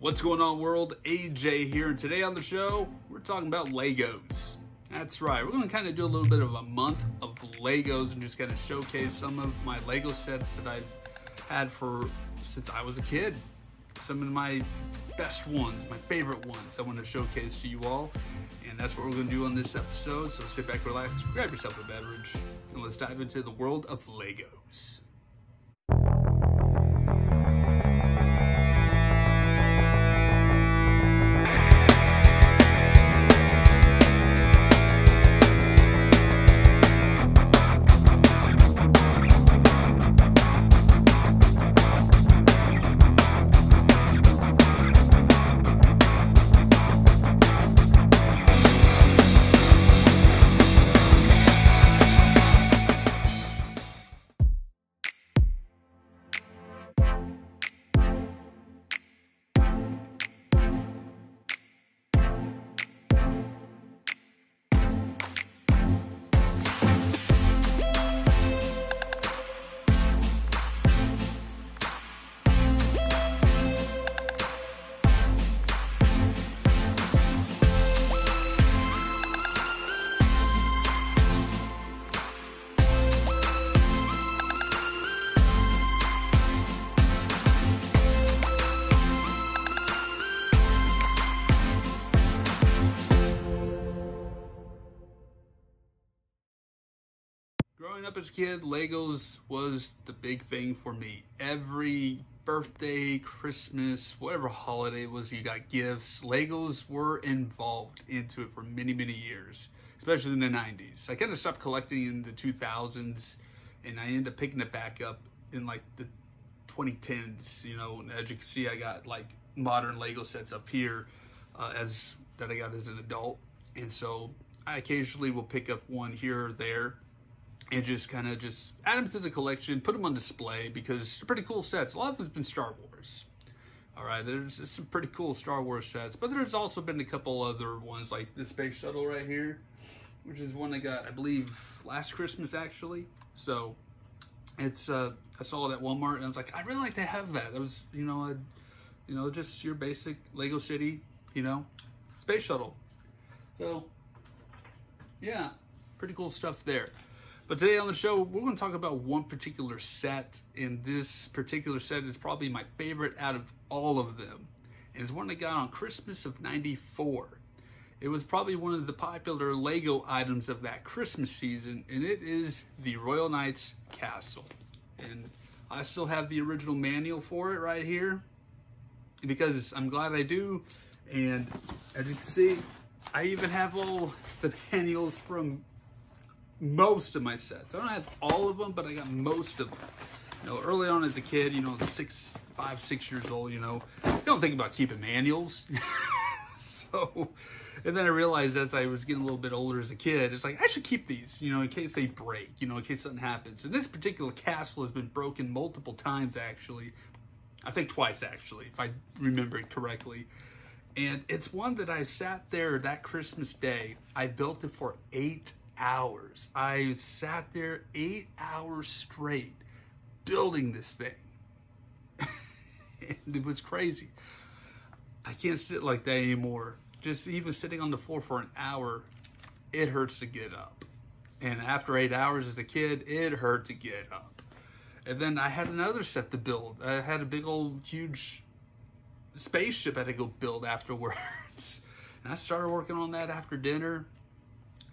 What's going on, world? AJ here, and today on the show we're talking about Legos. That's right, we're going to kind of do a little bit of a month of Legos and just kind of showcase some of my Lego sets that I've had since I was a kid. Some of my best ones, my favorite ones I want to showcase to you all, and that's what we're going to do on this episode. So sit back, relax, grab yourself a beverage, and let's dive into the world of Legos. Growing up as a kid, Legos was the big thing for me. Every birthday, Christmas, whatever holiday it was, you got gifts. Legos were involved into it for many, many years, especially in the 90s. I kind of stopped collecting in the 2000s, and I ended up picking it back up in like the 2010s. You know, as you can see, I got like modern Lego sets up here that I got as an adult. And so I occasionally will pick up one here or there and just kind of add them to the collection, put them on display because they're pretty cool sets. A lot of them have been Star Wars. All right, there's some pretty cool Star Wars sets, but there's also been a couple other ones like the space shuttle right here, which is one I got, I believe, last Christmas actually. So it's I saw it at Walmart and I was like, I really like to have that. It was, just your basic Lego City, space shuttle. So yeah, pretty cool stuff there. But today on the show, we're going to talk about one particular set, and this particular set is probably my favorite out of all of them. And it's one I got on Christmas of '94. It was probably one of the popular Lego items of that Christmas season, and it is the Royal Knights Castle. And I still have the original manual for it right here, because I'm glad I do. And as you can see, I even have all the manuals from most of my sets. I don't have all of them, but I got most of them. Early on as a kid, 5, 6 years old, you don't think about keeping manuals. So, and then I realized as I was getting a little bit older as a kid, it's like, I should keep these, in case they break, in case something happens. And this particular castle has been broken multiple times, actually. I think twice, actually, if I remember it correctly. And it's one that I sat there that Christmas day. I built it for 8 hours. I sat there 8 hours straight building this thing. And it was crazy. I can't sit like that anymore. Just even sitting on the floor for an hour, it hurts to get up. And after 8 hours as a kid, it hurt to get up. And then I had another set to build. I had a big old huge spaceship I had to go build afterwards. And I started working on that after dinner.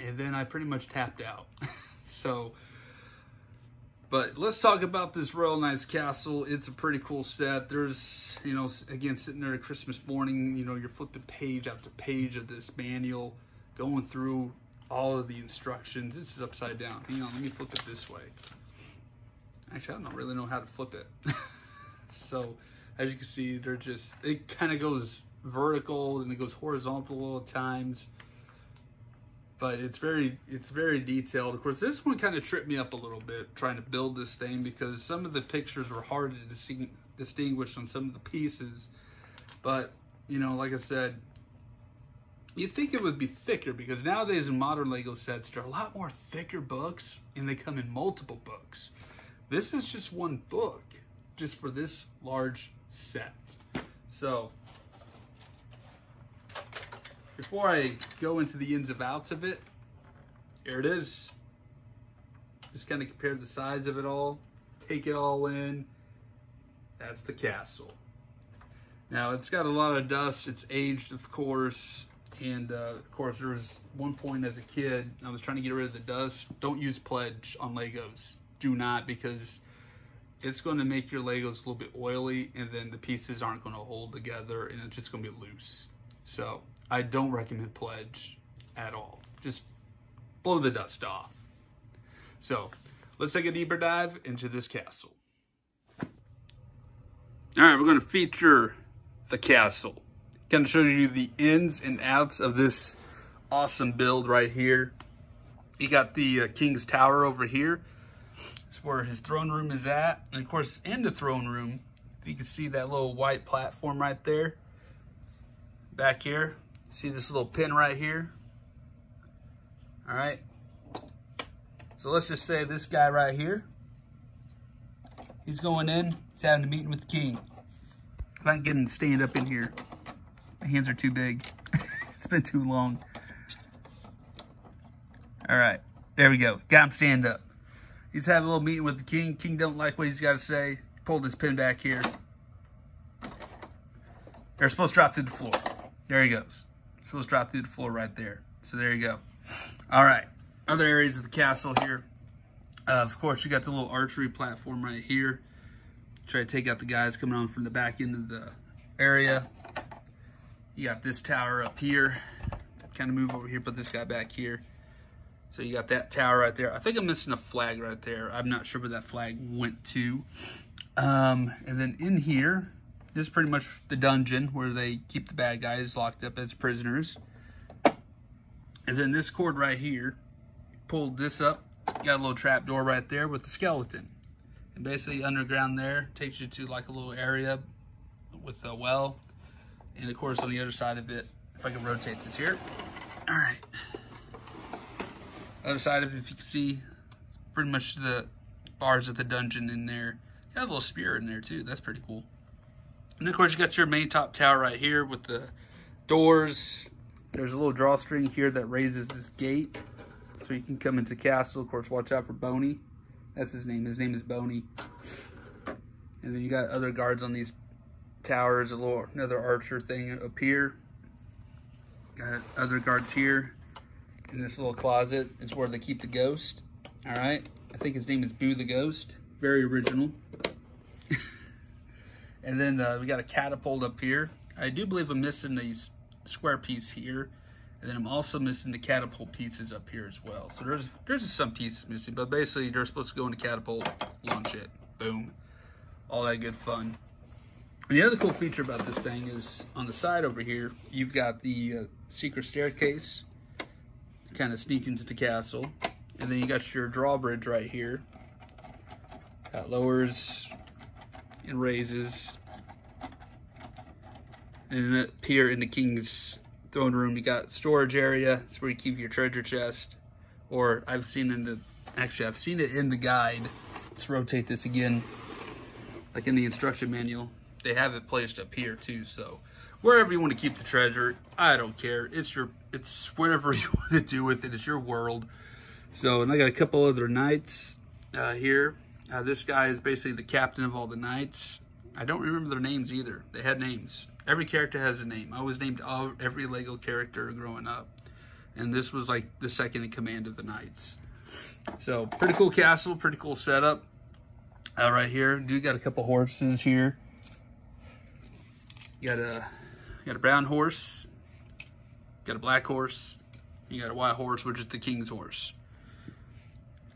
And then I pretty much tapped out. But let's talk about this Royal Knights Castle. It's a pretty cool set. There's, again, sitting there at Christmas morning, you're flipping page after page of this manual, going through all of the instructions. This is upside down. Hang on, let me flip it this way. Actually, I don't really know how to flip it. So, as you can see, it kind of goes vertical and it goes horizontal at times. But it's very detailed. Of course, this one kind of tripped me up a little bit trying to build this thing because some of the pictures were hard to distinguish on some of the pieces. But, like I said, you'd think it would be thicker because nowadays in modern Lego sets, there are a lot more thicker books and they come in multiple books. This is just one book, just for this large set. So, before I go into the ins and outs of it, here it is. Just kind of compare the size of it all, take it all in. That's the castle. Now, it's got a lot of dust. It's aged, of course. And, of course, there was one point as a kid, I was trying to get rid of the dust. Don't use Pledge on Legos. Do not, because it's going to make your Legos a little bit oily, and then the pieces aren't going to hold together, and it's just going to be loose. So, I don't recommend Pledge at all. Just blow the dust off. So, let's take a deeper dive into this castle. All right, we're going to feature the castle. Kind of show you the ins and outs of this awesome build right here. You got the King's Tower over here. It's where his throne room is at. And of course, in the throne room, you can see that little white platform right there. Back here, see this little pin right here? All right. So let's just say this guy right here, he's going in, he's having a meeting with the king. If I can get him to stand up in here. My hands are too big. It's been too long. All right, there we go. Got him stand up. He's having a little meeting with the king. King don't like what he's got to say. Pulled his pin back here. They're supposed to drop through the floor. There he goes. Supposed to drop through the floor right there. So there you go. All right, other areas of the castle here. Of course, you got the little archery platform right here. Try to take out the guys coming on from the back end of the area. You got this tower up here. Kind of move over here, put this guy back here. So you got that tower right there. I think I'm missing a flag right there. I'm not sure where that flag went to. And then in here, this is pretty much the dungeon where they keep the bad guys locked up as prisoners. And then this cord right here, pulled this up. You got a little trap door right there with the skeleton. And basically underground there takes you to like a little area with a well. And of course on the other side of it, if I can rotate this here. All right. Other side of it, if you can see, it's pretty much the bars of the dungeon in there. Got a little spear in there too. That's pretty cool. And of course you got your main top tower right here with the doors. There's a little drawstring here that raises this gate. So you can come into castle. Of course, watch out for Boney. That's his name. His name is Boney. And then you got other guards on these towers. Another archer thing up here. Got other guards here. In this little closet is where they keep the ghost. All right. I think his name is Boo the Ghost. Very original. And then we got a catapult up here. I do believe I'm missing a square piece here. And then I'm also missing the catapult pieces up here as well. So there's some pieces missing, but basically they're supposed to go in the catapult, launch it, boom. All that good fun. And the other cool feature about this thing is on the side over here, you've got the secret staircase. Kind of sneak into the castle. And then you got your drawbridge right here. That lowers and raises. And up here in the king's throne room, you got storage area. It's where you keep your treasure chest. Or I've seen it in the guide. Let's rotate this again. Like in the instruction manual, they have it placed up here too. So wherever you want to keep the treasure, I don't care. It's whatever you want to do with it. It's your world. So, and I got a couple other knights here. This guy is basically the captain of all the knights. I don't remember their names either. They had names. Every character has a name. I was named every Lego character growing up. And this was like the second in command of the knights. So, pretty cool castle, pretty cool setup. Right here, dude got a couple horses here. You got a brown horse. Got a black horse. You got a white horse, which is the king's horse.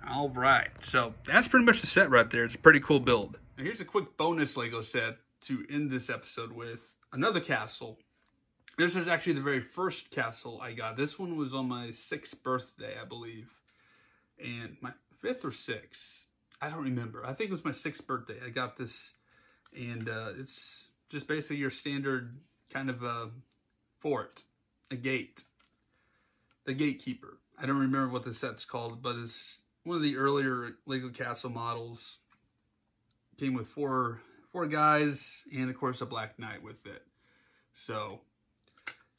All right, so that's pretty much the set right there. It's a pretty cool build. Now here's a quick bonus Lego set to end this episode with. Another castle. This is actually the very first castle I got. This one was on my 6th birthday, I believe. And my 5th or 6th. I don't remember. I think it was my 6th birthday. I got this. And it's just basically your standard kind of fort. A gate. The gatekeeper. I don't remember what the set's called, but it's one of the earlier Lego castle models. Came with four guys and of course a black knight with it. So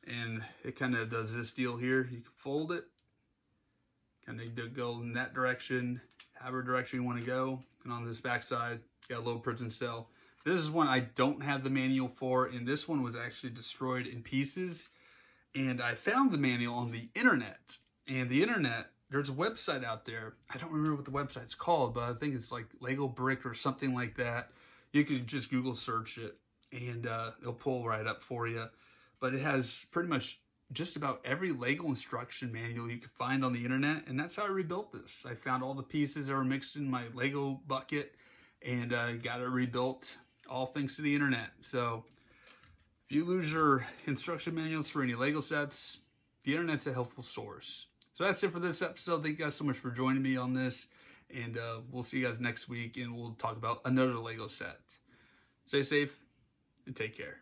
And it kind of does this deal here. You can fold it, kind of go in that direction, however direction you want to go. And on this back side, you got a little prison cell. This is one I don't have the manual for, and this one was actually destroyed in pieces. And I found the manual on the internet. And the internet, there's a website out there. I don't remember what the website's called, but I think it's like Lego Brick or something like that. You can just Google search it, and it'll pull right up for you. But it has pretty much just about every Lego instruction manual you can find on the internet, and that's how I rebuilt this. I found all the pieces that were mixed in my Lego bucket, and got it rebuilt, all thanks to the internet. So if you lose your instruction manuals for any Lego sets, the internet's a helpful source. So that's it for this episode. Thank you guys so much for joining me on this, and we'll see you guys next week, and we'll talk about another Lego set. Stay safe and take care.